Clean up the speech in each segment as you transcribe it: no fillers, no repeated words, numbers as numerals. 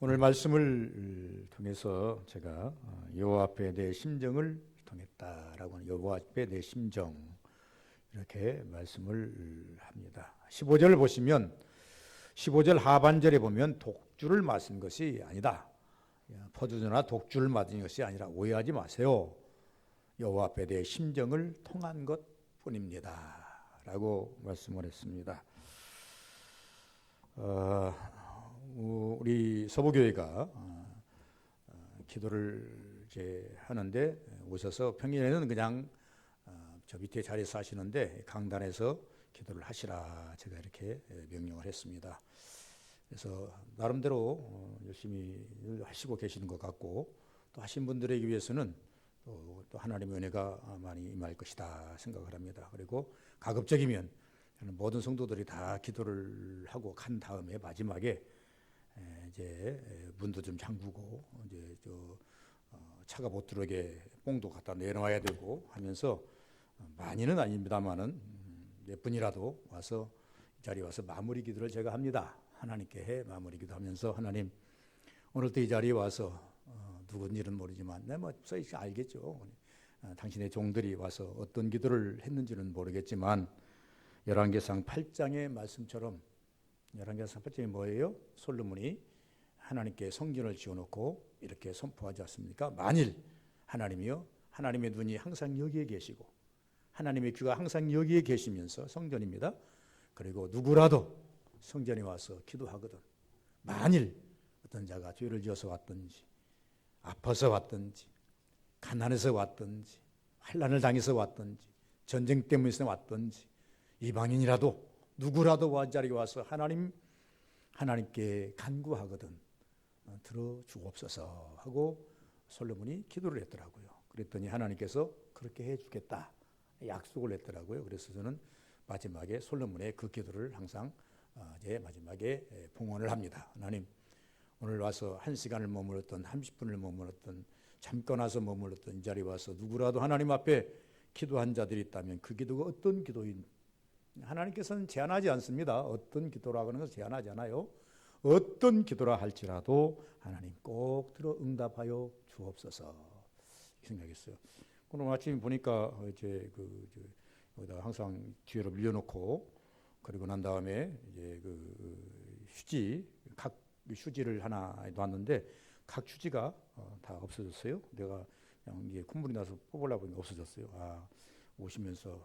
오늘 말씀을 통해서 제가 여호와 앞에 내 심정을 통했다라고 하는 여호와 앞에 내 심정 이렇게 말씀을 합니다. 15절 보시면 15절 하반절에 보면 독주를 맞은 것이 아니다. 포도주나 독주를 맞은 것이 아니라 오해하지 마세요. 여호와 앞에 내 심정을 통한 것뿐입니다. 라고 말씀을 했습니다. 우리 서부교회가 기도를 이제 하는데 오셔서 평일에는 그냥 저 밑에 자리에서 하시는데 강단에서 기도를 하시라 제가 이렇게 명령을 했습니다. 그래서 나름대로 열심히 하시고 계시는 것 같고 또 하신 분들에게 위해서는 또 하나님의 은혜가 많이 임할 것이다 생각을 합니다. 그리고 가급적이면 모든 성도들이 다 기도를 하고 간 다음에 마지막에 이제 문도 좀 잠그고 이제 차가 못 들어오게 뽕도 갖다 내놔야 되고 하면서 많이는 아닙니다만은 몇 분이라도 와서 이 자리에 와서 마무리 기도를 제가 합니다. 하나님께 마무리 기도하면서 하나님 오늘도 이 자리에 와서 누군지는 모르지만 뭐 써있지 알겠죠. 당신의 종들이 와서 어떤 기도를 했는지는 모르겠지만 열왕기상 8장의 말씀처럼 열왕기상 8장이 뭐예요? 솔로몬이 하나님께 성전을 지어놓고 이렇게 선포하지 않습니까? 만일 하나님이요 하나님의 눈이 항상 여기에 계시고 하나님의 귀가 항상 여기에 계시면서 성전입니다. 그리고 누구라도 성전에 와서 기도하거든 만일 어떤 자가 죄를 지어서 왔든지 아파서 왔든지 가난해서 왔든지 환난을 당해서 왔든지 전쟁 때문에 왔든지 이방인이라도 누구라도 와 자리에 와서 하나님께 간구하거든 들어주옵소서 하고 솔로몬이 기도를 했더라고요. 그랬더니 하나님께서 그렇게 해주겠다 약속을 했더라고요. 그래서 저는 마지막에 솔로몬의 그 기도를 항상 제 마지막에 봉헌을 합니다. 하나님 오늘 와서 1시간을 머물렀던 30분을 머물렀던 잠깐 와서 머물렀던 이 자리에 와서 누구라도 하나님 앞에 기도한 자들이 있다면 그 기도가 어떤 기도인 하나님께서는 제한하지 않습니다. 어떤 기도라고 하는 것을 제한하지 않아요. 어떤 기도라 할지라도 하나님 꼭 들어 응답하여 주옵소서 이 생각했어요. 오늘 아침에 보니까 이제 여기다 항상 뒤로 밀려놓고 그리고 난 다음에 이제 각 휴지를 하나 놨는데 각 휴지가 다 없어졌어요. 내가 그냥 이게 콧물이 나서 뽑으려고 하니까 없어졌어요. 오시면서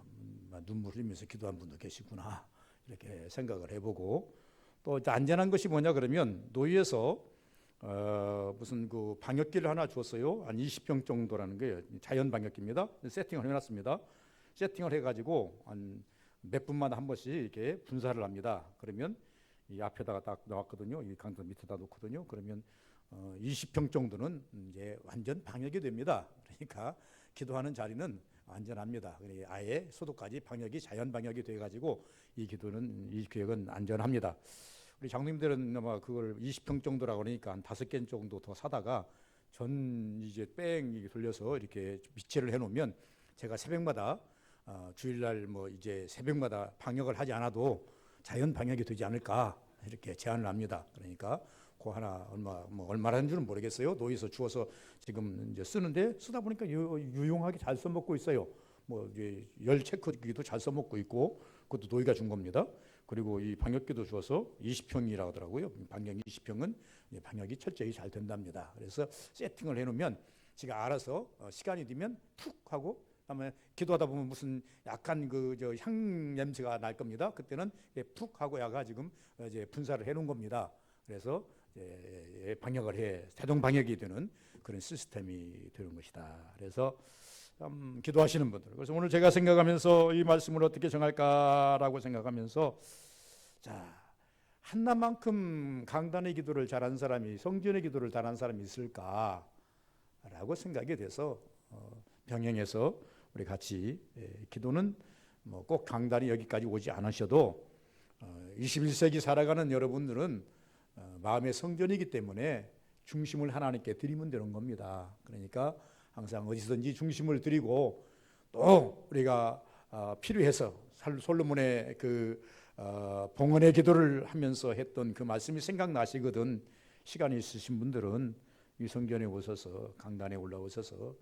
눈물 흘리면서 기도한 분도 계시구나 이렇게 생각을 해보고 또 안전한 것이 뭐냐 그러면 노예에서 무슨 그 방역기를 하나 주었어요. 한 20평 정도라는 게 자연 방역기입니다. 세팅을 해놨습니다. 세팅을 해가지고 한 몇 분마다 한 번씩 이렇게 분사를 합니다. 그러면 이 앞에다가 딱 나왔거든요. 이 강도 밑에다 놓거든요. 그러면 20평 정도는 이제 완전 방역이 됩니다. 그러니까 기도하는 자리는 안전합니다. 아예 소독까지 방역이 자연 방역이 돼가지고 이 교육은 안전합니다. 우리 장로님들은 아마 그걸 20평 정도라고 그러니까 한 5개 정도 더 사다가 이제 뺑 돌려서 이렇게 비치를 해놓으면 제가 새벽마다 주일날 이제 새벽마다 방역을 하지 않아도 자연 방역이 되지 않을까 이렇게 제안을 합니다. 그러니까 그 하나 얼마라는 줄은 모르겠어요. 노예에서 주어서 지금 이제 쓰는데 쓰다 보니까 유용하게 잘 써먹고 있어요. 이제 열 체크기도 잘 써먹고 있고 그것도 노예가 준 겁니다. 그리고 이 방역기도 주어서 20평이라고 하더라고요. 방역 20평은 방역이 철저히 잘 된답니다. 그래서 세팅을 해놓으면 제가 알아서 시간이 되면 툭 하고 그다음에 기도하다 보면 무슨 약간 향 냄새가 날 겁니다. 그때는 푹 하고 야가 지금 이제 분사를 해놓은 겁니다. 그래서 방역을 자동 방역이 되는 그런 시스템이 되는 것이다. 그래서 기도하시는 분들. 그래서 오늘 제가 생각하면서 이 말씀을 어떻게 정할까라고 생각하면서 한나만큼 강단의 기도를 잘한 사람이 성전의 기도를 잘한 사람이 있을까라고 생각이 돼서 병행해서 우리 같이 기도는 꼭 강단이 여기까지 오지 않으셔도 21세기 살아가는 여러분들은 마음의 성전이기 때문에 중심을 하나님께 드리면 되는 겁니다. 그러니까 항상 어디서든지 중심을 드리고 또 우리가 필요해서 솔로몬의 봉헌의 기도를 하면서 했던 그 말씀이 생각나시거든 시간이 있으신 분들은 이 성전에 오셔서 강단에 올라오셔서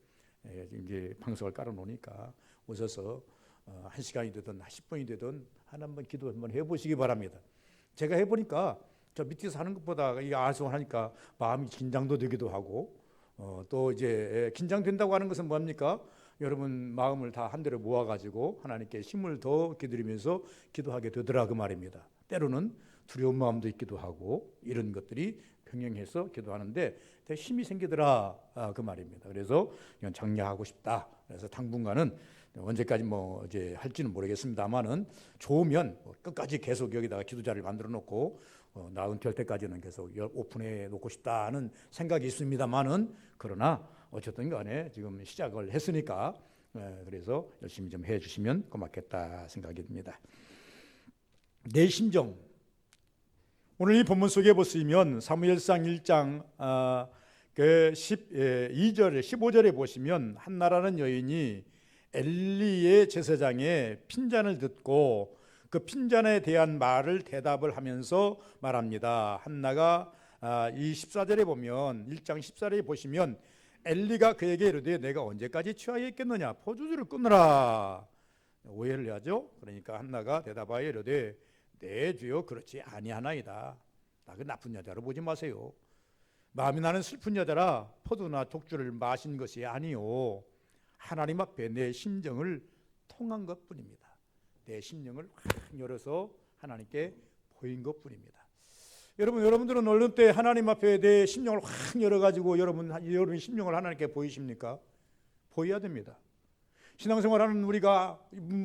이제 방석을 깔아놓으니까 오셔서 1시간이 되든 10분이 되든 한번 기도 한번 해보시기 바랍니다. 제가 해보니까 저 밑에서 하는 것보다 이 아송하니까 마음이 긴장도 되기도 하고 또 이제 긴장된다고 하는 것은 뭡니까? 여러분 마음을 다 한데로 모아가지고 하나님께 힘을 더 기드리면서 기도하게 되더라 그 말입니다. 때로는 두려운 마음도 있기도 하고 이런 것들이 병행해서 기도하는데 되게 힘이 생기더라 그 말입니다. 그래서 이건 장려하고 싶다. 그래서 당분간은 언제까지 뭐 이제 할지는 모르겠습니다만은 좋으면 끝까지 계속 여기다가 기도자를 만들어 놓고 나 은퇴할 때까지는 계속 오픈해 놓고 싶다는 생각이 있습니다만은 그러나 어쨌든 간에 지금 시작을 했으니까 그래서 열심히 좀 해주시면 고맙겠다 생각이 듭니다. 내 심정. 오늘 이 본문 속에 보시면 사무엘상 1장 12절에 15절에 보시면 한나라는 여인이 엘리의 제사장의 핀잔을 듣고 그 핀잔에 대한 말을 대답을 하면서 말합니다. 한나가 이 14절에 보면 1장 14절에 보시면 엘리가 그에게 이르되 내가 언제까지 취하여 있겠느냐 포도주를 끊으라. 오해를 하죠. 그러니까 한나가 대답하여 이르되 네 주여 그렇지 아니하나이다. 나 그 나쁜 여자로 보지 마세요. 마음이 나는 슬픈 여자라 포도나 독주를 마신 것이 아니요 하나님 앞에 내 심정을 통한 것뿐입니다. 내 심령을 확 열어서 하나님께 보인 것뿐입니다. 여러분들은 어느 때 하나님 앞에 내 심령을 확 열어가지고 여러분 심령을 하나님께 보이십니까? 보여야 됩니다. 신앙생활하는 우리가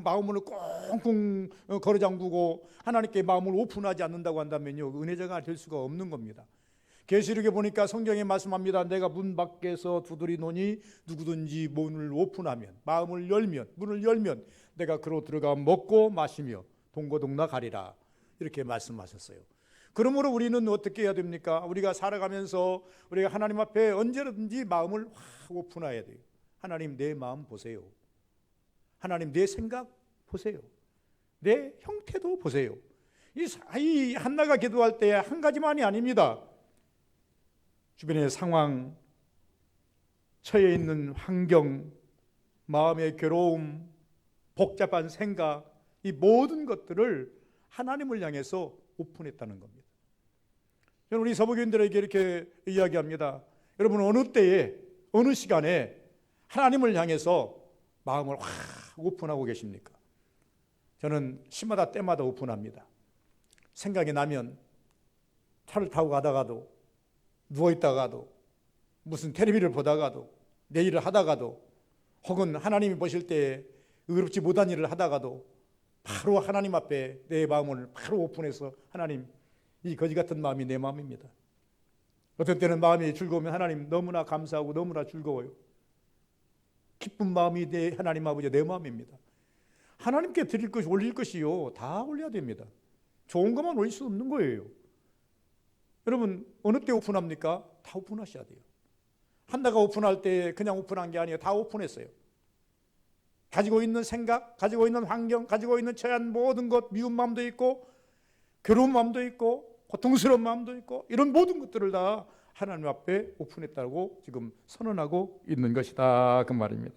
마음을 꽁꽁 걸어잠그고 하나님께 마음을 오픈하지 않는다고 한다면요 은혜자가 될 수가 없는 겁니다. 계시록에 보니까 성경에 말씀합니다. 내가 문 밖에서 두드리노니 누구든지 문을 오픈하면 마음을 열면 문을 열면 내가 그로 들어가 먹고 마시며 동고동락 하리라 이렇게 말씀하셨어요. 그러므로 우리는 어떻게 해야 됩니까? 우리가 살아가면서 우리가 하나님 앞에 언제든지 마음을 확 오픈해야 돼요. 하나님 내 마음 보세요. 하나님 내 생각 보세요. 내 형태도 보세요. 이 한나가 기도할 때 한 가지만이 아닙니다. 주변의 상황, 처해 있는 환경, 마음의 괴로움, 복잡한 생각, 이 모든 것들을 하나님을 향해서 오픈했다는 겁니다. 저는 우리 서부교인들에게 이렇게 이야기합니다. 여러분 어느 때에 어느 시간에 하나님을 향해서 마음을 확 오픈하고 계십니까? 저는 시마다 때마다 오픈합니다. 생각이 나면 차를 타고 가다가도 누워있다가도 무슨 텔레비를 보다가도 내 일을 하다가도 혹은 하나님이 보실 때 의롭지 못한 일을 하다가도 바로 하나님 앞에 내 마음을 바로 오픈해서 하나님 이 거지 같은 마음이 내 마음입니다. 어떤 때는 마음이 즐거우면 하나님 너무나 감사하고 너무나 즐거워요. 기쁜 마음이 내 하나님 아버지 내 마음입니다. 하나님께 드릴 것이 올릴 것이요 다 올려야 됩니다. 좋은 것만 올릴 수 없는 거예요. 여러분 어느 때 오픈합니까? 다 오픈하셔야 돼요. 한나가 오픈할 때 그냥 오픈한 게 아니에요. 다 오픈했어요. 가지고 있는 생각, 가지고 있는 환경, 가지고 있는 처한 모든 것, 미운 마음도 있고 괴로운 마음도 있고 고통스러운 마음도 있고 이런 모든 것들을 다 하나님 앞에 오픈했다고 지금 선언하고 있는 것이다 그 말입니다.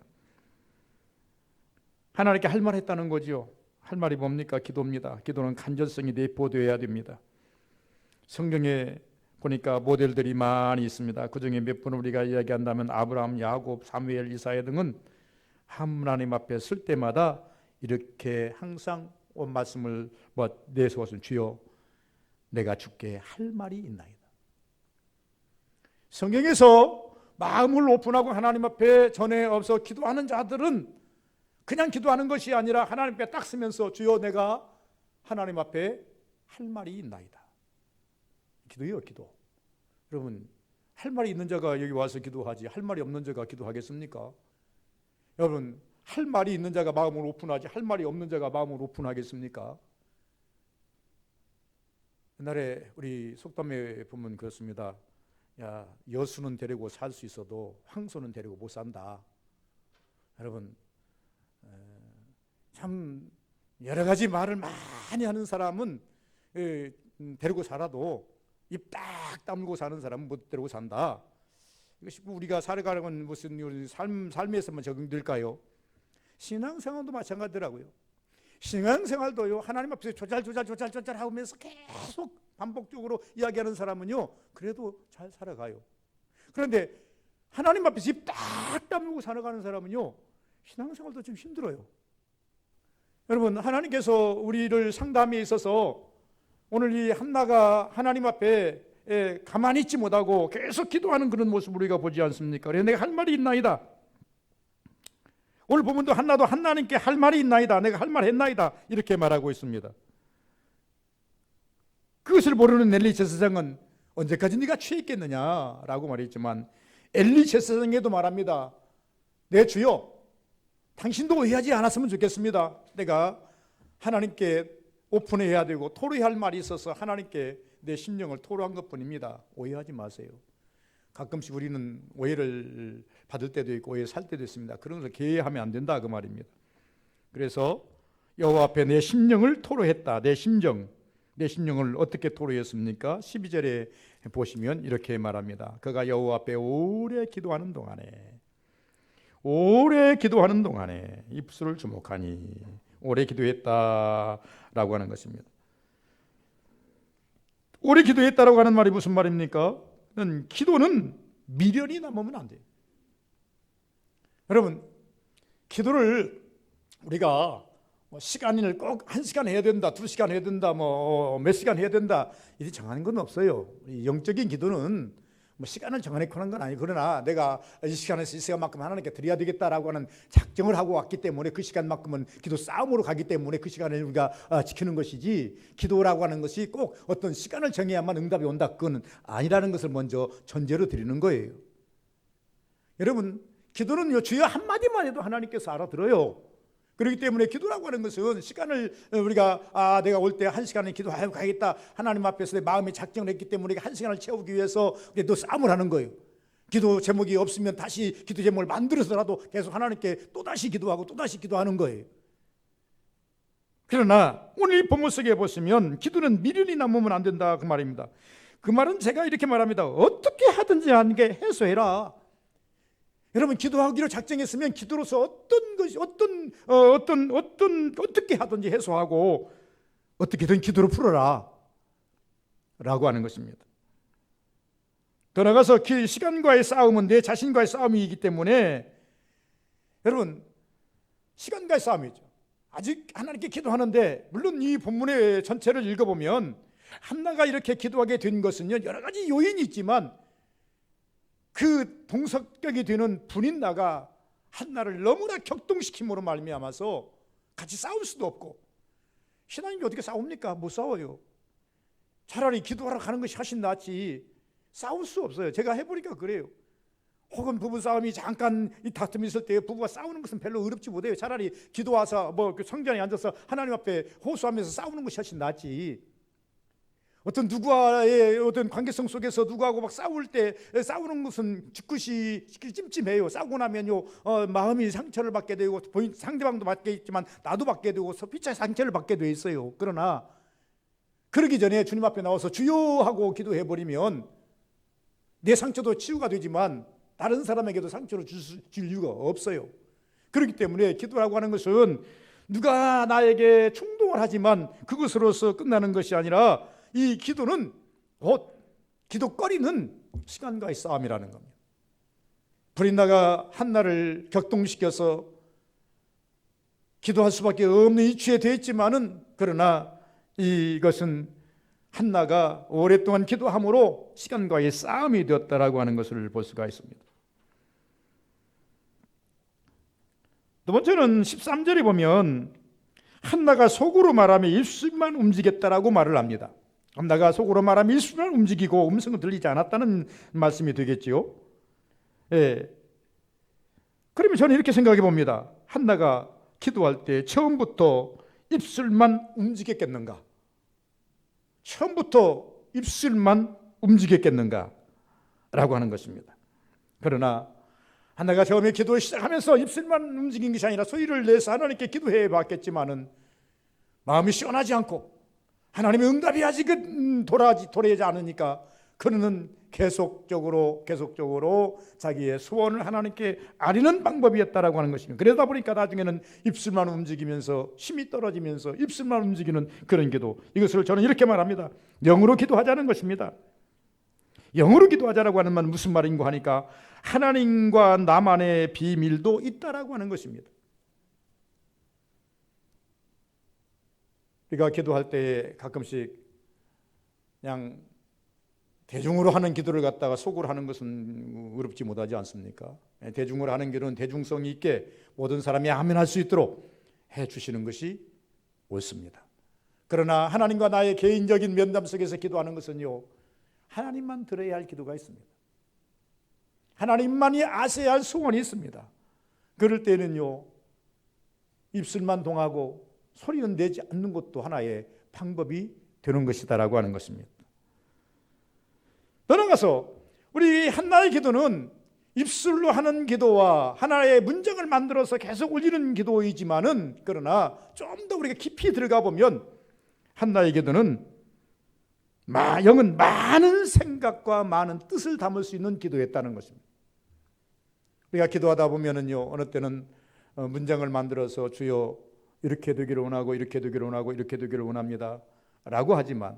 하나님께 할 말 했다는 거죠. 할 말이 뭡니까? 기도입니다. 기도는 간절성이 내포되어야 됩니다. 성경에 보니까 모델들이 많이 있습니다. 그중에 몇 분을 우리가 이야기한다면 아브라함, 야곱, 사무엘, 이사야 등은 하나님 앞에 설 때마다 이렇게 항상 온 말씀을 내세웠으면 주여 내가 주께 할 말이 있나이다. 성경에서 마음을 오픈하고 하나님 앞에 전에 없어 기도하는 자들은 그냥 기도하는 것이 아니라 하나님 앞에 딱 서면서 주여 내가 하나님 앞에 할 말이 있나이다. 기도요 기도. 여러분 할 말이 있는 자가 여기 와서 기도하지 할 말이 없는 자가 기도하겠습니까? 여러분 할 말이 있는 자가 마음을 오픈하지 할 말이 없는 자가 마음을 오픈하겠습니까? 옛날에 우리 속담에 보면 그렇습니다. 야 여수는 데리고 살 수 있어도 황소는 데리고 못 산다. 여러분 참 여러 가지 말을 많이 하는 사람은 데리고 살아도 입 딱 다물고 사는 사람은 멋대로 산다. 이것이 우리가 살아가는 무슨 삶에서만 적용될까요? 신앙생활도 마찬가지더라고요. 신앙생활도요, 하나님 앞에서 조잘 하면서 계속 반복적으로 이야기하는 사람은요, 그래도 잘 살아가요. 그런데 하나님 앞에서 입 딱 다물고 살아가는 사람은요, 신앙생활도 좀 힘들어요. 여러분, 하나님께서 우리를 상담에 있어서 오늘 이 한나가 하나님 앞에 가만히 있지 못하고 계속 기도하는 그런 모습을 우리가 보지 않습니까? 그래서 내가 할 말이 있나이다. 오늘 본문도 한나도 하나님께 할 말이 있나이다. 내가 할 말 했나이다. 이렇게 말하고 있습니다. 그것을 모르는 엘리 제사장은 언제까지 네가 취해 있겠느냐라고 말했지만 엘리 제사장에도 말합니다. 내 주여, 당신도 오해하지 않았으면 좋겠습니다. 내가 하나님께 오픈해야 되고 토로해야 할 말이 있어서 하나님께 내 심령을 토로한 것뿐입니다. 오해하지 마세요. 가끔씩 우리는 오해를 받을 때도 있고 오해 살 때도 있습니다. 그런 것을 계획하면 안 된다 그 말입니다. 그래서 여호와 앞에 내 심령을 토로했다. 내 심령을 어떻게 토로했습니까? 12절에 보시면 이렇게 말합니다. 그가 여호와 앞에 오래 기도하는 동안에 입술을 주목하니 오래 기도했다라고 하는 것입니다. 오래 기도했다라고 하는 말이 무슨 말입니까? 기도는 미련이 남으면 안 돼요. 여러분, 기도를 우리가 시간을 꼭 1시간 해야 된다, 2시간 해야 된다, 몇 시간 해야 된다 이렇게 정하는 건 없어요. 영적인 기도는 시간을 정해놓고 하는 건 아니에요. 그러나 내가 이 시간에서 이 시간만큼 하나님께 드려야 되겠다라고 하는 작정을 하고 왔기 때문에 그 시간만큼은 기도 싸움으로 가기 때문에 그 시간을 우리가 지키는 것이지, 기도라고 하는 것이 꼭 어떤 시간을 정해야만 응답이 온다, 그건 아니라는 것을 먼저 전제로 드리는 거예요. 여러분, 기도는요, 주여 한마디만 해도 하나님께서 알아들어요. 그렇기 때문에 기도라고 하는 것은 시간을 우리가 내가 올 때 1시간은 기도하고 가겠다, 하나님 앞에서 내 마음에 작정을 했기 때문에 1시간을 채우기 위해서 또 싸움을 하는 거예요. 기도 제목이 없으면 다시 기도 제목을 만들어서라도 계속 하나님께 또다시 기도하고 또다시 기도하는 거예요. 그러나 오늘 이 본문 속에 보시면 기도는 미련이 남으면 안 된다 그 말입니다. 그 말은 제가 이렇게 말합니다. 어떻게 하든지 하게 해소해라. 여러분, 기도하기로 작정했으면 기도로서 어떤 것이 어떻게 하든지 해소하고 어떻게든 기도로 풀어라 라고 하는 것입니다. 더 나아가서 시간과의 싸움은 내 자신과의 싸움이기 때문에, 여러분, 시간과의 싸움이죠. 아직 하나님께 기도하는데, 물론 이 본문의 전체를 읽어보면 한나가 이렇게 기도하게 된 것은요, 여러 가지 요인이 있지만 그 동석격이 되는 분인나가 한나를 너무나 격동시킴으로 말미암아서 같이 싸울 수도 없고, 신앙인이 어떻게 싸웁니까? 못 싸워요. 차라리 기도하러 가는 것이 훨씬 낫지 싸울 수 없어요. 제가 해보니까 그래요. 혹은 부부싸움이 잠깐 이 다툼이 있을 때 부부가 싸우는 것은 별로 어렵지 못해요. 차라리 기도 와서 성전에 앉아서 하나님 앞에 호소하면서 싸우는 것이 훨씬 낫지. 어떤 누구와의 어떤 관계성 속에서 누구하고 막 싸울 때 싸우는 것은 죽듯이 찜찜해요. 싸우고 나면요, 마음이 상처를 받게 되고 상대방도 받게 있지만 나도 받게 되고 피차 상처를 받게 돼 있어요. 그러나 그러기 전에 주님 앞에 나와서 주여 하고 기도해 버리면 내 상처도 치유가 되지만 다른 사람에게도 상처를 줄 이유가 없어요. 그렇기 때문에 기도라고 하는 것은 누가 나에게 충동을 하지만 그것으로서 끝나는 것이 아니라, 이 기도는 기도거리는 시간과의 싸움이라는 겁니다. 브린다가 한나를 격동시켜서 기도할 수밖에 없는 이치에 되었지만은, 그러나 이것은 한나가 오랫동안 기도함으로 시간과의 싸움이 되었다라고 하는 것을 볼 수가 있습니다. 두 번째는 13절에 보면 한나가 속으로 말하며 입술만 움직였다라고 말을 합니다. 한나가 속으로 말하며 입술만 움직이고 음성은 들리지 않았다는 말씀이 되겠지요. 예. 그러면 저는 이렇게 생각해 봅니다. 한나가 기도할 때 처음부터 입술만 움직였겠는가? 처음부터 입술만 움직였겠는가? 라고 하는 것입니다. 그러나 한나가 처음에 기도를 시작하면서 입술만 움직인 것이 아니라 소리를 내서 하나님께 기도해 봤겠지만은 마음이 시원하지 않고 하나님의 응답이 아직 돌아오지 않으니까 그는 계속적으로 자기의 소원을 하나님께 아뢰는 방법이었다라고 하는 것입니다. 그러다 보니까 나중에는 입술만 움직이면서 힘이 떨어지면서 입술만 움직이는 그런 기도, 이것을 저는 이렇게 말합니다. 영으로 기도하자는 것입니다. 영으로 기도하자라고 하는 말은 무슨 말인가 하니까 하나님과 나만의 비밀도 있다라고 하는 것입니다. 우리가 기도할 때 가끔씩 그냥 대중으로 하는 기도를 갖다가 속으로 하는 것은 어렵지 못하지 않습니까? 대중으로 하는 기도는 대중성 있게 모든 사람이 아멘할 수 있도록 해 주시는 것이 옳습니다. 그러나 하나님과 나의 개인적인 면담 속에서 기도하는 것은요, 하나님만 들어야 할 기도가 있습니다. 하나님만이 아셔야 할 소원이 있습니다. 그럴 때는요, 입술만 동하고 소리는 내지 않는 것도 하나의 방법이 되는 것이다라고 하는 것입니다. 더 나아가서 우리 한나의 기도는 입술로 하는 기도와 하나의 문장을 만들어서 계속 올리는 기도이지만은, 그러나 좀 더 우리가 깊이 들어가 보면 한나의 기도는 영은 많은 생각과 많은 뜻을 담을 수 있는 기도였다는 것입니다. 우리가 기도하다 보면은요, 어느 때는 문장을 만들어서 주여 이렇게 되기를 원하고 이렇게 되기를 원하고 이렇게 되기를 원합니다 라고 하지만,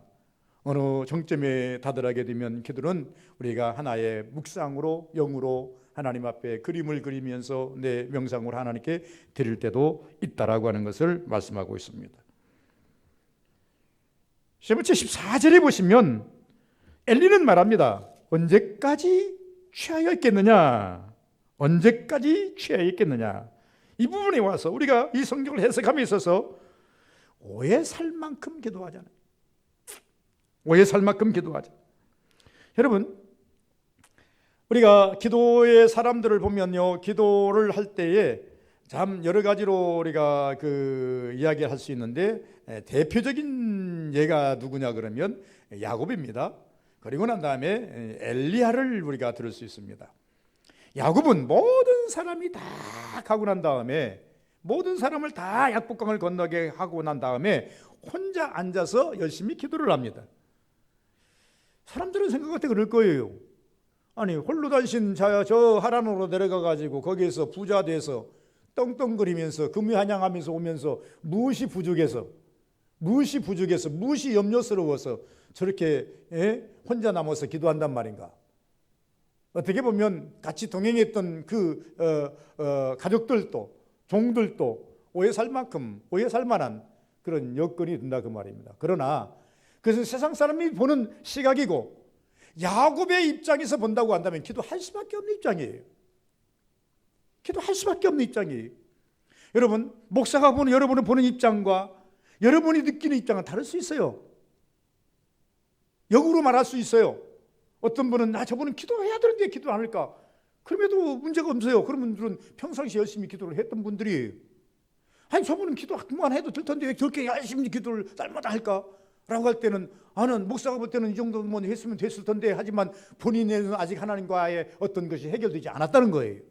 어느 정점에 다다르게 되면 기도는 우리가 하나의 묵상으로 영으로 하나님 앞에 그림을 그리면서 내 명상으로 하나님께 드릴 때도 있다라고 하는 것을 말씀하고 있습니다. 시편 14절에 보시면 엘리는 말합니다. 언제까지 취하여 있겠느냐? 언제까지 취하여 있겠느냐? 이 부분에 와서 우리가 이 성경을 해석함에 있어서 오해 살 만큼 기도하잖아요. 오해 살 만큼 기도하자. 여러분, 우리가 기도의 사람들을 보면요, 기도를 할 때에 참 여러 가지로 우리가 이야기를 할 수 있는데, 대표적인 예가 누구냐 그러면 야곱입니다. 그리고 난 다음에 엘리야를 우리가 들을 수 있습니다. 야곱은 모든 사람이 다 가고 난 다음에, 모든 사람을 다 약복강을 건너게 하고 난 다음에 혼자 앉아서 열심히 기도를 합니다. 사람들은 생각할 때 그럴 거예요. 아니, 홀로 단신 저 하란으로 내려가 가지고 거기에서 부자 돼서 떵떵거리면서 금유한양하면서 오면서 무엇이 부족해서 무엇이 염려스러워서 저렇게 혼자 남아서 기도한단 말인가? 어떻게 보면 같이 동행했던 가족들도 종들도 오해 살 만한 그런 여건이 된다 그 말입니다. 그러나 그것은 세상 사람이 보는 시각이고, 야곱의 입장에서 본다고 한다면 기도할 수밖에 없는 입장이에요. 기도할 수밖에 없는 입장이에요. 여러분, 목사가 보는 여러분이 보는 입장과 여러분이 느끼는 입장은 다를 수 있어요. 역으로 말할 수 있어요. 어떤 분은 저분은 기도해야 되는데 기도 안 할까? 그럼에도 문제가 없어요. 그런 분들은 평상시 열심히 기도를 했던 분들이에요. 아니, 저분은 기도 그만해도 될 텐데 왜 저렇게 열심히 기도를 날마다 할까? 라고 할 때는, 나는 목사가 볼 때는 이 정도면 했으면 됐을 텐데, 하지만 본인에는 아직 하나님과의 어떤 것이 해결되지 않았다는 거예요.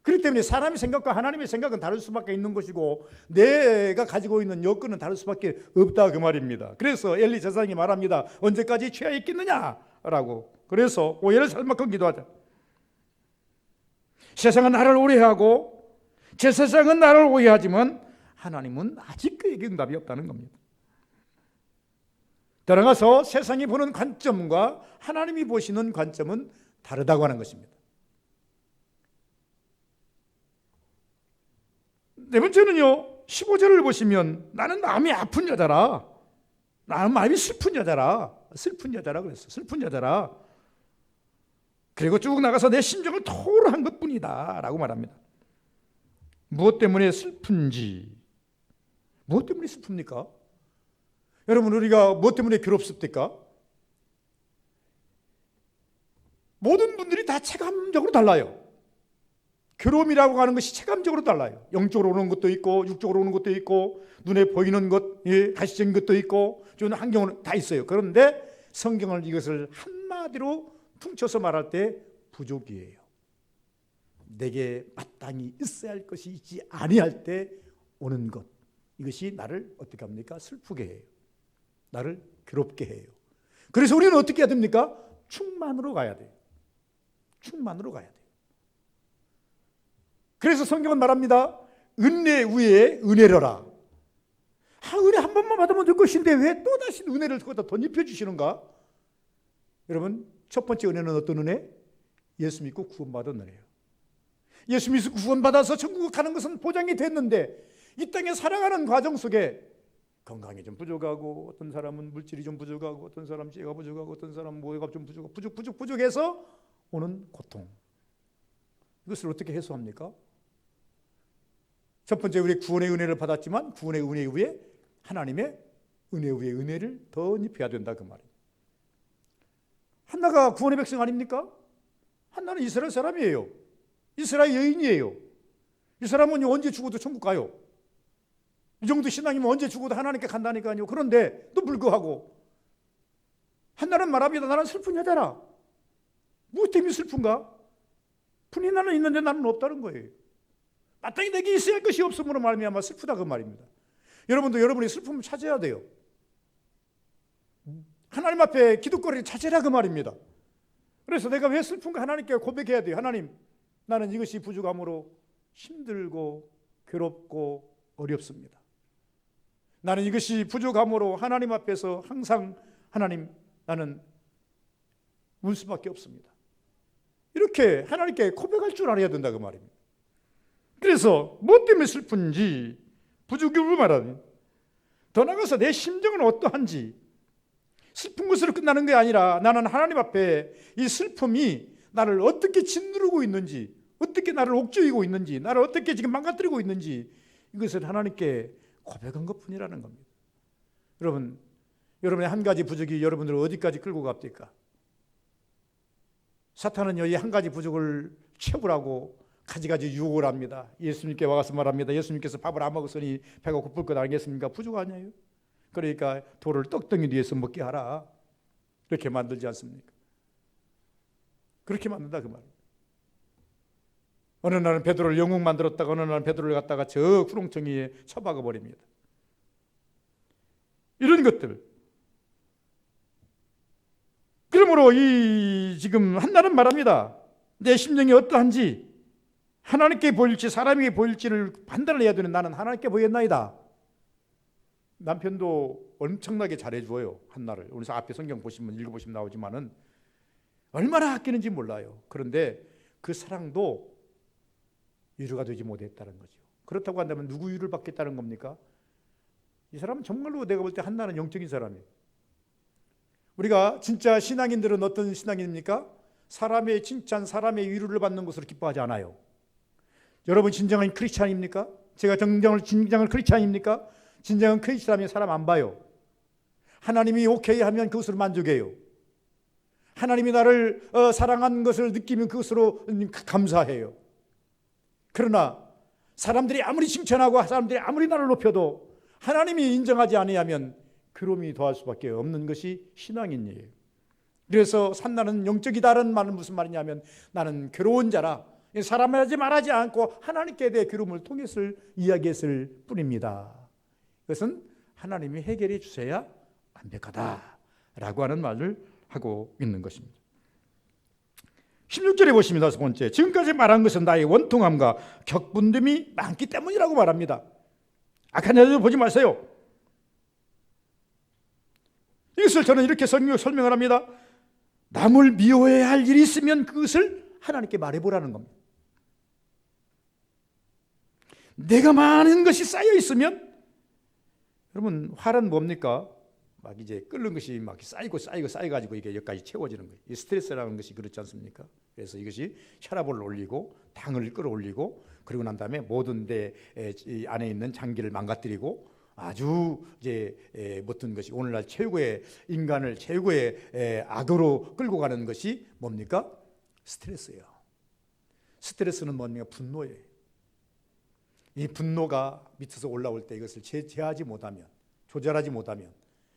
그렇기 때문에 사람의 생각과 하나님의 생각은 다를 수밖에 있는 것이고, 내가 가지고 있는 여건은 다를 수밖에 없다 그 말입니다. 그래서 엘리 제사장이 말합니다. 언제까지 취하여 있겠느냐라고. 그래서 오해를 살 만큼 기도하자. 세상은 나를 오해하고 제사장은 나를 오해하지만 하나님은 아직 그에게 응답이 없다는 겁니다. 따라가서 세상이 보는 관점과 하나님이 보시는 관점은 다르다고 하는 것입니다. 네 번째는요, 15절을 보시면 나는 마음이 아픈 여자라, 나는 마음이 슬픈 여자라 그랬어. 슬픈 여자라. 그리고 쭉 나가서 내 심정을 토로한 것뿐이다 라고 말합니다. 무엇 때문에 슬픈지, 무엇 때문에 슬픕니까? 여러분, 우리가 무엇 때문에 괴롭습니까? 모든 분들이 다 체감적으로 달라요. 괴로움이라고 하는 것이 체감적으로 달라요. 영적으로 오는 것도 있고 육적으로 오는 것도 있고 눈에 보이는 것, 가시적인 것도 있고 저는 환경은 다 있어요. 그런데 성경은 이것을 한마디로 퉁쳐서 말할 때 부족이에요. 내게 마땅히 있어야 할 것이 있지 아니할 때 오는 것, 이것이 나를 어떻게 합니까? 슬프게 해요. 나를 괴롭게 해요. 그래서 우리는 어떻게 해야 됩니까? 충만으로 가야 돼요. 충만으로 가야 돼요. 그래서 성경은 말합니다. 은혜 위에 은혜로라. 은혜 한 번만 받으면 될 것인데 왜 또다시 은혜를 거기다 덧입혀 주시는가? 여러분, 첫 번째 은혜는 어떤 은혜? 예수 믿고 구원받은 은혜예요. 예수 믿고 구원받아서 천국 가는 것은 보장이 됐는데 이 땅에 살아가는 과정 속에 건강이 좀 부족하고, 어떤 사람은 물질이 좀 부족하고, 어떤 사람은 지혜가 부족하고, 어떤 사람은 뭐가 좀 부족해서 오는 고통. 이것을 어떻게 해소합니까? 첫 번째, 우리 구원의 은혜를 받았지만 구원의 은혜 위에 하나님의 은혜 위에 은혜를 더 입혀야 된다, 그 말이에요. 한나가 구원의 백성 아닙니까? 한나는 이스라엘 사람이에요. 이스라엘 여인이에요. 이 사람은 언제 죽어도 천국 가요. 이 정도 신앙이면 언제 죽어도 하나님께 간다니까요. 그런데 또 불구하고 한나는 말합니다. 나는 슬픈 여자라. 뭐 때문에 슬픈가? 분이 나는 있는데 나는 없다는 거예요. 마땅히 내게 있어야 할 것이 없음으로 말미암아 슬프다, 그 말입니다. 여러분도 여러분의 슬픔을 찾아야 돼요. 하나님 앞에 기도거리를 찾으라, 그 말입니다. 그래서 내가 왜 슬픈가 하나님께 고백해야 돼요. 하나님, 나는 이것이 부족함으로 힘들고 괴롭고 어렵습니다. 나는 이것이 부족함으로 하나님 앞에서 항상 하나님, 나는 울 수밖에 없습니다. 이렇게 하나님께 고백할 줄 알아야 된다, 그 말입니다. 그래서 뭐 때문에 슬픈지, 부족함을 말하니 더 나아가서 내 심정은 어떠한지, 슬픈 것으로 끝나는 게 아니라 나는 하나님 앞에 이 슬픔이 나를 어떻게 짓누르고 있는지, 어떻게 나를 옥죄이고 있는지, 나를 어떻게 지금 망가뜨리고 있는지, 이것을 하나님께 고백한 것뿐이라는 겁니다. 여러분, 여러분의 한 가지 부족이 여러분들을 어디까지 끌고 갑니까? 사탄은요, 이 한 가지 부족을 채우라고 가지가지 유혹을 합니다. 예수님께 와서 말합니다. 예수님께서 밥을 안 먹었으니 배가 고플 것 아니겠습니까? 부족 아니에요? 그러니까 돌을 떡덩이 위에서 먹게 하라. 그렇게 만들지 않습니까? 그렇게 만든다, 그 말이에요. 어느 날은 베드로를 영웅 만들었다가 어느 날은 베드로를 갖다가 저 구렁텅이에 처박아 버립니다. 이런 것들. 그러므로 이 지금 한나는 말합니다. 내 심정이 어떠한지, 하나님께 보일지 사람에게 보일지를 판단을 해야 되는 나는 하나님께 보였나이다. 남편도 엄청나게 잘해줘요, 한나를. 오늘 앞에 성경 보시면 읽어보시면 나오지만은 얼마나 아끼는지 몰라요. 그런데 그 사랑도 위로가 되지 못했다는 거죠. 그렇다고 한다면 누구 위로를 받겠다는 겁니까? 이 사람은 정말로 내가 볼 때 한나는 영적인 사람이에요. 우리가 진짜 신앙인들은 어떤 신앙인입니까? 사람의 칭찬, 사람의 위로를 받는 것으로 기뻐하지 않아요. 여러분 진정한 크리스찬입니까? 제가 진정한 크리스찬입니까? 진정한 크리스찬이면 사람 안 봐요. 하나님이 오케이 하면 그것으로 만족해요. 하나님이 나를 사랑한 것을 느끼면 그것으로 감사해요. 그러나 사람들이 아무리 칭찬하고 사람들이 아무리 나를 높여도 하나님이 인정하지 아니하면 괴로움이 더할 수밖에 없는 것이 신앙인이에요. 그래서 산나는 영적이다라는 말은 무슨 말이냐면 나는 괴로운 자라, 사람을 하지 말하지 않고 하나님께 대해 괴로움을 통해서 이야기했을 뿐입니다. 그것은 하나님이 해결해 주셔야 완벽하다라고 하는 말을 하고 있는 것입니다. 16절에 보시면 다섯 번째, 지금까지 말한 것은 나의 원통함과 격분됨이 많기 때문이라고 말합니다. 악한 자들 보지 마세요. 이것을 저는 이렇게 설명을 합니다. 남을 미워해야 할 일이 있으면 그것을 하나님께 말해보라는 겁니다. 내가 많은 것이 쌓여 있으면, 여러분 활은 뭡니까? 막 이제 끓는 것이 막 쌓여가지고 이게 여기까지 채워지는 거예요. 이 스트레스라는 것이 그렇지 않습니까? 그래서 이것이 혈압을 올리고 당을 끌어올리고 그리고 난 다음에 모든 데 안에 있는 장기를 망가뜨리고 아주 이제 못된 것이 오늘날 최고의 인간을 최고의 악으로 끌고 가는 것이 뭡니까? 스트레스예요. 스트레스는 뭡니까? 분노예요. 이 분노가 밑에서 올라올 때 이것을 제어하지 못하면, 조절하지 못하면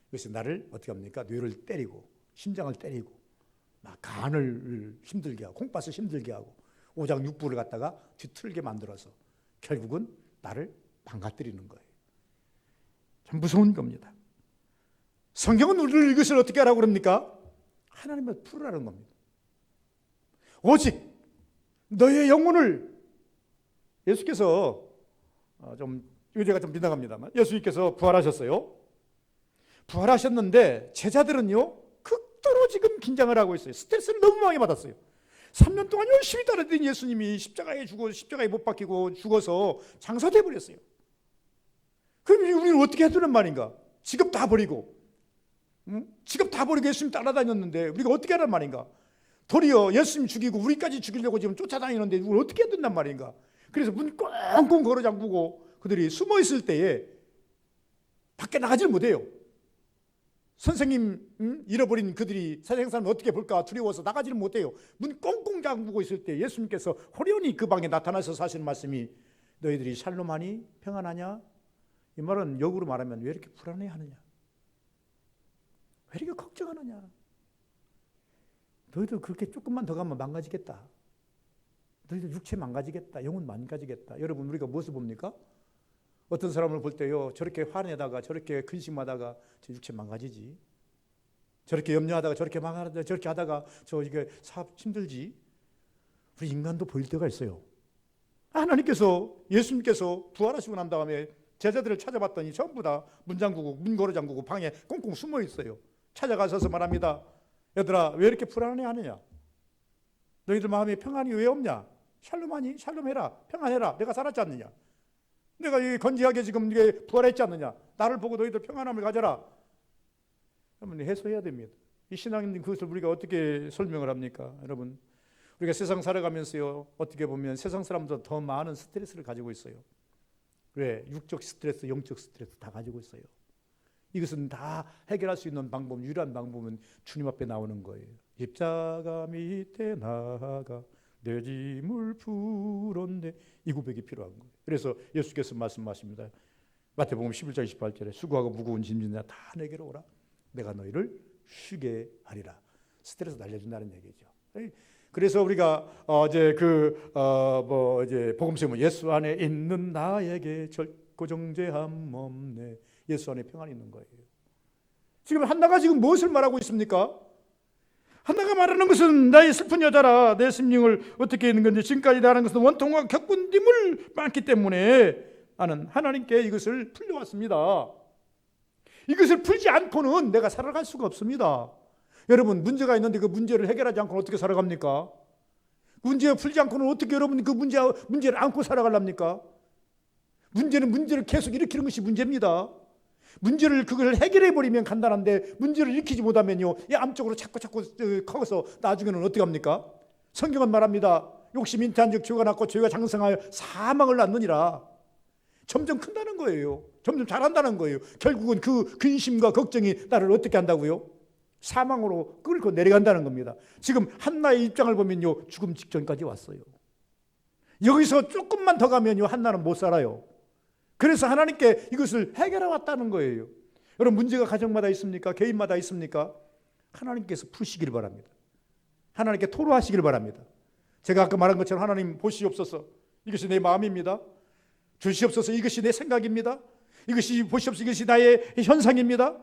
이것이 나를 어떻게 합니까? 뇌를 때리고 심장을 때리고 막 간을 힘들게 하고 콩팥을 힘들게 하고 오장육부를 갖다가 뒤틀게 만들어서 결국은 나를 망가뜨리는 거예요. 참 무서운 겁니다. 성경은 우리를 이것을 어떻게 하라고 그럽니까? 하나님을 풀으라는 겁니다. 오직 너의 영혼을, 예수께서 좀 의제가 좀 빗나갑니다만 예수님께서 부활하셨어요. 부활하셨는데 제자들은요 극도로 지금 긴장을 하고 있어요. 스트레스를 너무 많이 받았어요. 3년 동안 열심히 따르던 예수님이 십자가에 못 박히고 죽어서 장사돼 버렸어요. 그럼 우리는 어떻게 해야 되는 말인가? 직업 다 버리고, 직업 다 버리고 예수님 따라다녔는데 우리가 어떻게 하란 말인가? 도리어 예수님 죽이고 우리까지 죽이려고 지금 쫓아다니는데 우리를 어떻게 해야 된단 말인가? 그래서 문 꽁꽁 걸어 잠그고 그들이 숨어 있을 때에 밖에 나가질 못해요. 선생님 잃어버린 그들이 세상 사람을 어떻게 볼까 두려워서 나가지를 못해요. 문 꽁꽁 잠그고 있을 때 예수님께서 호련히 그 방에 나타나서 하시는 말씀이 너희들이 샬롬하니 평안하냐? 이 말은 역으로 말하면 왜 이렇게 불안해하느냐? 왜 이렇게 걱정하느냐? 너희들 그렇게 조금만 더 가면 망가지겠다. 너희들 육체 망가지겠다. 영혼 망가지겠다. 여러분 우리가 무엇을 봅니까? 어떤 사람을 볼 때요 저렇게 화내다가 저렇게 근심하다가 저 육체 망가지지. 저렇게 염려하다가 저렇게 망하다 저렇게 하다가 저 이게 사업 힘들지. 우리 인간도 보일 때가 있어요. 하나님께서 예수님께서 부활하시고 난 다음에 제자들을 찾아봤더니 전부 다 문 잠그고 문 걸어 잠그고 방에 꽁꽁 숨어 있어요. 찾아가셔서 말합니다. 얘들아 왜 이렇게 불안해하느냐? 너희들 마음에 평안이 왜 없냐? 샬롬하니? 샬롬해라. 평안해라. 내가 살았지 않느냐? 내가 이 건지하게 지금 이게 부활했지 않느냐? 나를 보고 너희들 평안함을 가져라. 여러분 해소해야 됩니다. 이 신앙인 그것을 우리가 어떻게 설명을 합니까? 여러분 우리가 세상 살아가면서요 어떻게 보면 세상 사람보다 더 많은 스트레스를 가지고 있어요. 왜? 육적 스트레스, 영적 스트레스 다 가지고 있어요. 이것은 다 해결할 수 있는 방법, 유일한 방법은 주님 앞에 나오는 거예요. 십자가 밑에 나가 내 짐을 풀었네. 이 고백이 필요한 거예요. 그래서 예수께서 말씀하십니다. 마태복음 11장 28절에 수고하고 무거운 짐진 자 다 내게로 오라. 내가 너희를 쉬게 하리라. 스트레스 날려준다는 얘기죠. 그래서 우리가 이제 복음서에 예수 안에 있는 나에게 결코 정죄함 없네. 예수 안에 평안이 있는 거예요. 지금 한나가 지금 무엇을 말하고 있습니까? 한나가 말하는 것은 나의 슬픈 여자라 내 심령을 어떻게 있는 건지 지금까지 나는 것은 원통과 겪은님을 많기 때문에 나는 하나님께 이것을 풀려왔습니다. 이것을 풀지 않고는 내가 살아갈 수가 없습니다. 여러분 문제가 있는데 그 문제를 해결하지 않고는 어떻게 살아갑니까? 문제 풀지 않고는 어떻게 여러분 그 문제를 안고 살아가랍니까? 문제를 계속 일으키는 것이 문제입니다. 문제를 그걸 해결해 버리면 간단한데 문제를 일으키지 못하면요 이 암쪽으로 자꾸 커서 나중에는 어떻게 합니까? 성경은 말합니다. 욕심 인태한즉 죄가 났고 죄가 장성하여 사망을 낳느니라. 점점 큰다는 거예요. 점점 잘한다는 거예요. 결국은 그 근심과 걱정이 나를 어떻게 한다고요? 사망으로 끌고 내려간다는 겁니다. 지금 한나의 입장을 보면요 죽음 직전까지 왔어요. 여기서 조금만 더 가면요 한나는 못 살아요. 그래서 하나님께 이것을 해결해 왔다는 거예요. 여러분 문제가 가정마다 있습니까? 개인마다 있습니까? 하나님께서 푸시길 바랍니다. 하나님께 토로하시길 바랍니다. 제가 아까 말한 것처럼 하나님 보시옵소서 이것이 내 마음입니다. 주시옵소서 이것이 내 생각입니다. 이것이 보시옵소서 이것이 나의 현상입니다.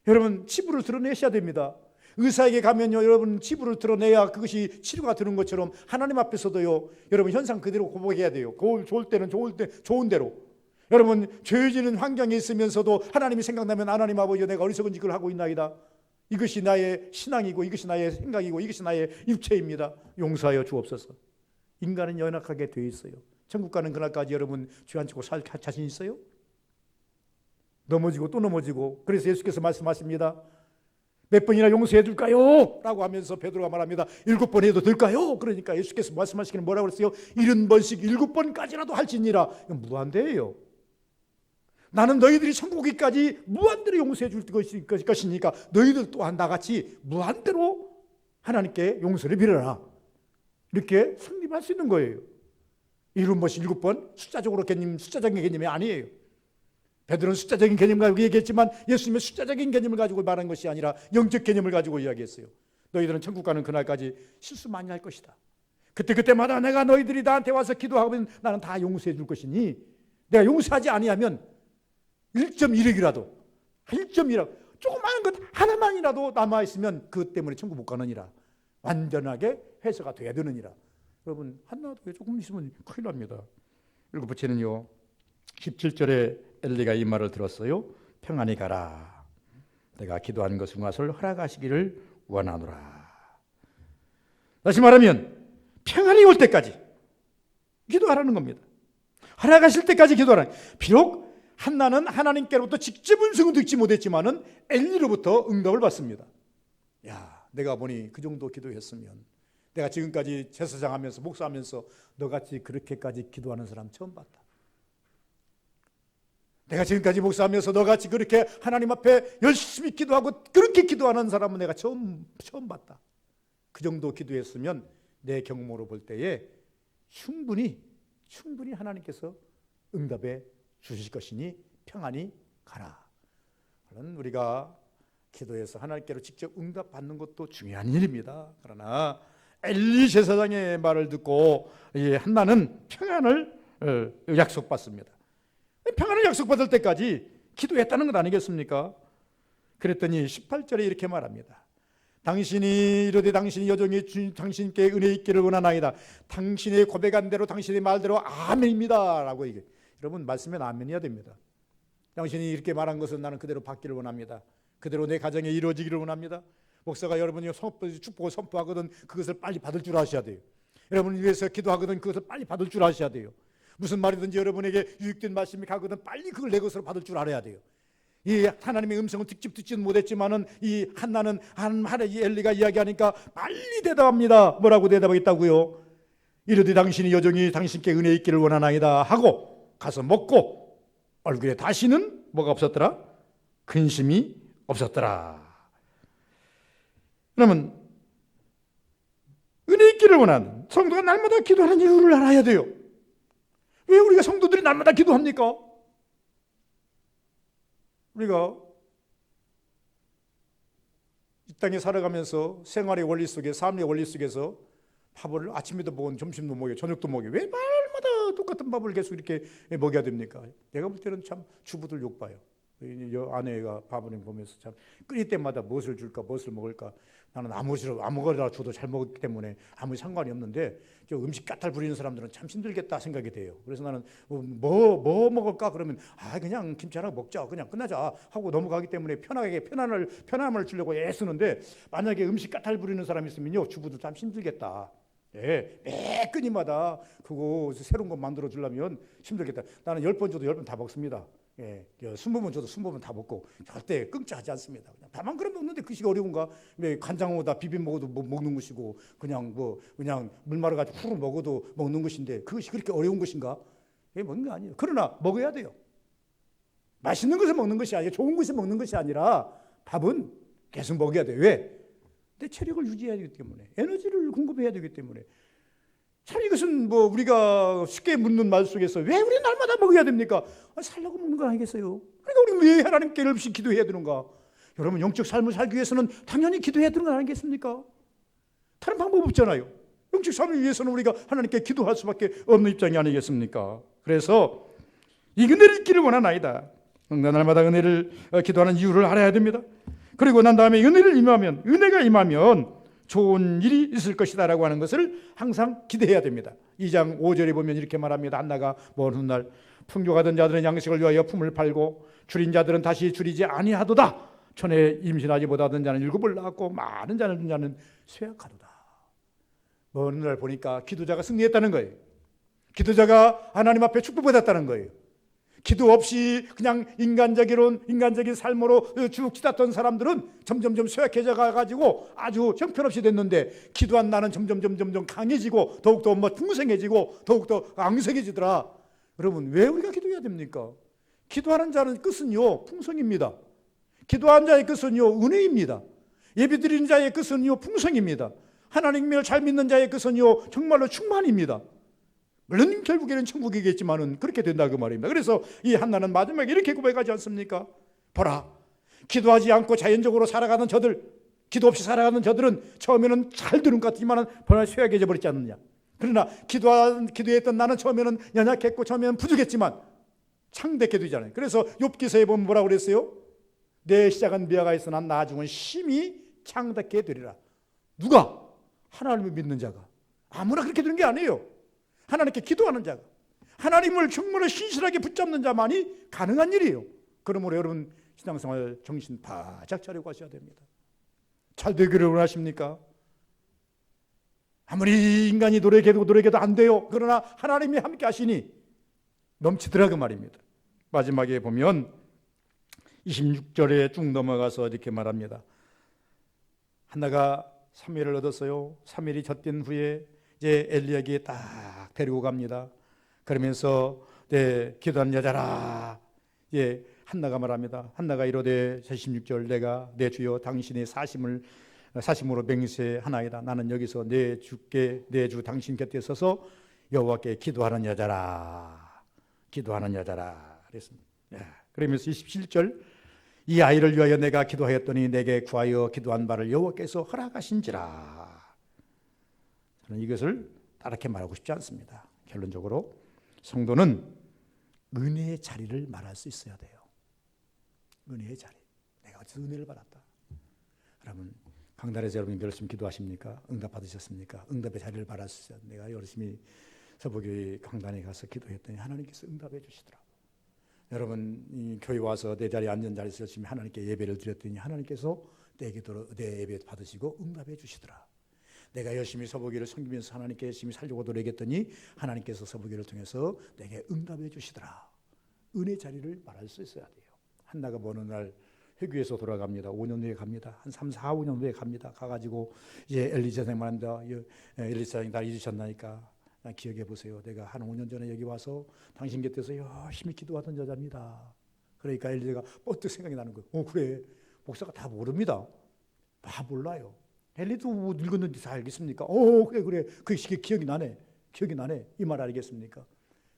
여러분 치부를 드러내셔야 됩니다. 의사에게 가면요 여러분 치부를 드러내야 그것이 치료가 되는 것처럼 하나님 앞에서도요 여러분 현상 그대로 고백해야 돼요. 좋을 때는 좋은 대로. 여러분 죄지는 환경에 있으면서도 하나님이 생각나면 하나님 아버지 내가 어리석은 짓을 하고 있나이다. 이것이 나의 신앙이고 이것이 나의 생각이고 이것이 나의 육체입니다. 용서하여 주옵소서. 인간은 연약하게 되어 있어요. 천국 가는 그날까지 여러분 죄 안 짓고 살 자신 있어요? 넘어지고 또 넘어지고. 그래서 예수께서 말씀하십니다. 몇 번이나 용서해 줄까요? 라고 하면서 베드로가 말합니다. 7번 해도 될까요? 그러니까 예수께서 말씀하시기는 뭐라고 그랬어요? 70번씩 7번까지라도 할지니라. 이건 무한대예요. 나는 너희들이 천국이까지 무한대로 용서해 줄 것이니까 너희들 또한 나같이 무한대로 하나님께 용서를 빌어라. 이렇게 성립할 수 있는 거예요. 70번씩 7번 숫자적인 개념이 아니에요. 베드로는 숫자적인 개념을 가지고 얘기했지만 예수님은 숫자적인 개념을 가지고 말한 것이 아니라 영적 개념을 가지고 이야기했어요. 너희들은 천국 가는 그날까지 실수 많이 할 것이다. 그때마다 내가 너희들이 나한테 와서 기도하면 나는 다 용서해 줄 것이니 내가 용서하지 아니하면 1.1억이라도 1.1억 조그마한 것 하나만이라도 남아있으면 그것 때문에 천국 못 가느니라. 완전하게 해소가 돼야 되느니라. 여러분 한나도 조금 있으면 큰일 납니다. 그리고 부처는요 17절에 엘리가 이 말을 들었어요. 평안히 가라. 내가 기도한 것을 허락하시기를 원하노라. 다시 말하면 평안이 올 때까지 기도하라는 겁니다. 허락하실 때까지 기도하라. 비록 한나는 하나님께로부터 직접 음성을 듣지 못했지만은 엘리로부터 응답을 받습니다. 야, 내가 보니 그 정도 기도했으면 내가 지금까지 제사장하면서 목사하면서 너같이 그렇게까지 기도하는 사람 처음 봤다. 내가 지금까지 목사하면서 너같이 그렇게 하나님 앞에 열심히 기도하고 그렇게 기도하는 사람은 내가 처음 봤다. 그 정도 기도했으면 내 경험으로 볼 때에 충분히 하나님께서 응답해 주실 것이니 평안히 가라. 물론 우리가 기도해서 하나님께로 직접 응답받는 것도 중요한 일입니다. 그러나 엘리 제사장의 말을 듣고 한나는 평안을 약속받습니다. 평안을 약속받을 때까지 기도했다는 것 아니겠습니까? 그랬더니 18절에 이렇게 말합니다. 당신이 이르되 당신이 여종이 당신께 은혜 있기를 원하나이다. 당신의 고백한 대로 당신의 말대로 아멘입니다 라고 얘기해요. 여러분 말씀엔 아멘이어야 됩니다. 당신이 이렇게 말한 것은 나는 그대로 받기를 원합니다. 그대로 내 가정에 이루어지기를 원합니다. 목사가 여러분이 축복을 선포하거든 그것을 빨리 받을 줄 아셔야 돼요. 여러분을 위해서 기도하거든 그것을 빨리 받을 줄 아셔야 돼요. 무슨 말이든지 여러분에게 유익된 말씀이 가거든 빨리 그걸 내 것으로 받을 줄 알아야 돼요. 이 하나님의 음성을 직접 듣지는 못했지만은 이 한나는 이 엘리가 이야기하니까 빨리 대답합니다. 뭐라고 대답하겠다고요? 이르되 당신이 여종이 당신께 은혜 있기를 원하나이다 하고 가서 먹고 얼굴에 다시는 뭐가 없었더라? 근심이 없었더라. 그러면 은혜 있기를 원하는 성도가 날마다 기도하는 이유를 알아야 돼요. 왜 우리가 성도들이 날마다 기도합니까? 우리가 이 땅에 살아가면서 생활의 원리 속에 삶의 원리 속에서 밥을 아침에도 먹은 점심도 먹여 저녁도 먹여 왜 날마다 똑같은 밥을 계속 이렇게 먹여야 됩니까? 내가 볼 때는 참 주부들 욕봐요. 아내가 밥을 보면서 참 끓일 때마다 무엇을 줄까 무엇을 먹을까 나는 아무거나 줘도 잘 먹기 때문에 아무 상관이 없는데 저 음식 까탈 부리는 사람들은 참 힘들겠다 생각이 돼요. 그래서 나는 뭐 먹을까 그러면 그냥 김치 하나 먹자 그냥 끝나자 하고 넘어가기 때문에 편함을 주려고 애쓰는데 만약에 음식 까탈 부리는 사람이 있으면요 주부들 참 힘들겠다. 예, 매 끊임마다 그거 새로운 거 만들어 주려면 힘들겠다. 나는 10번 줘도 10번 다 먹습니다. 예, 20번 줘도 20번 다 먹고 절대 끊자하지 않습니다. 그냥 다만 그럼 먹는데 그것이 어려운가? 간장으로다 비벼 먹어도 먹는 것이고 그냥 물 말아가지고 후루 먹어도 먹는 것인데 그것이 그렇게 어려운 것인가? 먹는 거 아니에요. 그러나 먹어야 돼요. 맛있는 것을 먹는 것이 아니라 좋은 것을 먹는 것이 아니라 밥은 계속 먹어야 돼요. 왜? 내 체력을 유지해야 되기 때문에 에너지를 공급해야 되기 때문에 참 이것은 우리가 쉽게 묻는 말 속에서 왜 우리 날마다 먹어야 됩니까? 살려고 먹는 거 아니겠어요? 그러니까 우리 왜 하나님께 없이 기도해야 되는가? 여러분 영적 삶을 살기 위해서는 당연히 기도해야 되는 거 아니겠습니까? 다른 방법 없잖아요. 영적 삶을 위해서는 우리가 하나님께 기도할 수밖에 없는 입장이 아니겠습니까? 그래서 이 은혜를 잊기를 원하나이다. 날마다 은혜를 기도하는 이유를 알아야 됩니다. 그리고 난 다음에 은혜가 임하면 좋은 일이 있을 것이다 라고 하는 것을 항상 기대해야 됩니다. 2장 5절에 보면 이렇게 말합니다. 한나가 먼 훗날 풍족하던 자들은 양식을 위하여 품을 팔고 줄인 자들은 다시 줄이지 아니하도다. 전에 임신하지 못하던 자는 7을 낳았고 많은 자는 쇠약하도다. 먼 훗날 보니까 기도자가 승리했다는 거예요. 기도자가 하나님 앞에 축복받았다는 거예요. 기도 없이 그냥 인간적인 삶으로 쭉 치닫던 사람들은 점점 쇠약해져 가지고 아주 형편없이 됐는데 기도한 나는 점점 강해지고 더욱더 풍성해지고 더욱더 앙성해지더라. 여러분 왜 우리가 기도해야 됩니까? 기도하는 자는 끝은요 풍성입니다. 기도하는 자의 끝은요 은혜입니다. 예배드리는 자의 끝은요 풍성입니다. 하나님을 잘 믿는 자의 끝은요 정말로 충만입니다. 물론 결국에는 천국이겠지만은 그렇게 된다 그 말입니다. 그래서 이 한나는 마지막에 이렇게 고백하지 않습니까? 보라, 기도하지 않고 자연적으로 살아가는 저들, 기도 없이 살아가는 저들은 처음에는 잘 되는 것 같지만은 벌써 쇠약해져 버렸지 않느냐. 그러나 기도했던 나는 처음에는 연약했고 처음에는 부족했지만 창대케 되잖아요. 그래서 욥기서에 보면 뭐라고 그랬어요? 내 시작은 미화가 있으나 나중은 심히 창답게 되리라. 누가? 하나님을 믿는 자가. 아무나 그렇게 되는 게 아니에요. 하나님께 기도하는 자가, 하나님을 정말로 신실하게 붙잡는 자만이 가능한 일이에요. 그러므로 여러분 신앙생활 정신 바짝 차리고 하셔야 됩니다. 잘 되기를 원하십니까? 아무리 인간이 노력해도 안 돼요. 그러나 하나님이 함께 하시니 넘치더라 그 말입니다. 마지막에 보면 26절에 쭉 넘어가서 이렇게 말합니다. 한나가 사무엘을 얻었어요. 사무엘이 젖된 후에 이제 엘리야에게 딱 데리고 갑니다. 그러면서 기도하는 여자라. 한나가 말합니다. 한나가 이르되 76절 내가 내 주여 당신의 사심으로 맹세하나이다. 나는 여기서 내 주 당신 곁에 서서 여호와께 기도하는 여자라. 기도하는 여자라 그랬습니다. 그러면서 27절 이 아이를 위하여 내가 기도하였더니 내게 구하여 기도한 바를 여호와께서 허락하신지라. 저는 이것을 다르게 말하고 싶지 않습니다. 결론적으로 성도는 은혜의 자리를 말할 수 있어야 돼요. 은혜의 자리. 내가 어디서 은혜를 받았다. 그러면 강단에서 여러분이 열심히 기도하십니까? 응답 받으셨습니까? 응답의 자리를 말할 수 있어야 돼요. 내가 열심히 서부교회 강단에 가서 기도했더니 하나님께서 응답해 주시더라고요. 여러분 이 교회 와서 내 자리에 앉은 자리에서 열심히 하나님께 예배를 드렸더니 하나님께서 내 예배 받으시고 응답해 주시더라. 내가 열심히 서부교회를 섬기면서 하나님께 열심히 살려고 노력했더니 하나님께서 서부교회를 통해서 내게 응답해 주시더라. 은혜 자리를 말할 수 있어야 돼요. 한나가 어느 날 회교에서 돌아갑니다. 5년 후에 갑니다. 한 3, 4, 5년 후에 갑니다. 가가지고 이제 엘리사 선생님 말합니다. 엘리사 선생님 날 잊으셨나니까 기억해 보세요. 내가 한 5년 전에 여기 와서 당신 곁에서 열심히 기도하던 여자입니다. 그러니까 엘리사가 뻗뜩 생각이 나는 거예요. 그래. 목사가 다 모릅니다. 다 몰라요. 엘리도 늙었는데 다 알겠습니까? 그래. 그게 기억이 나네. 이 말 알겠습니까?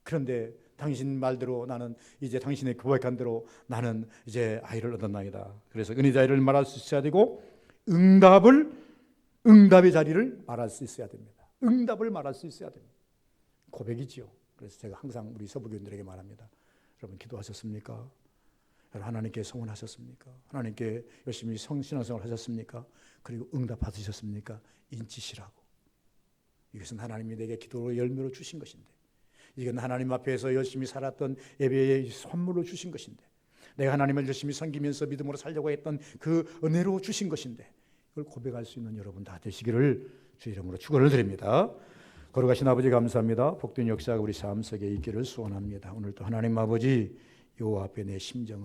그런데 당신 말대로 나는 이제 당신의 고백한 대로 나는 이제 아이를 얻었나이다. 그래서 은혜 자리를 말할 수 있어야 되고 응답의 자리를 말할 수 있어야 됩니다. 응답을 말할 수 있어야 됩니다. 고백이지요. 그래서 제가 항상 우리 서부교인들에게 말합니다. 여러분 기도하셨습니까? 여러분 하나님께 성원하셨습니까? 하나님께 열심히 신앙생활 하셨습니까? 그리고 응답 받으셨습니까? 인치시라고. 이것은 하나님이 내게 기도로 열매로 주신 것인데, 이건 하나님 앞에서 열심히 살았던 예배의 선물로 주신 것인데, 내가 하나님을 열심히 섬기면서 믿음으로 살려고 했던 그 은혜로 주신 것인데, 이걸 고백할 수 있는 여러분 다 되시기를 주 이름으로 축원을 드립니다. 거룩하신 아버지 감사합니다. 복된 역사가 우리 삶 속에 있기를 소원합니다. 오늘도 하나님 아버지 여호와 앞에 내 심정을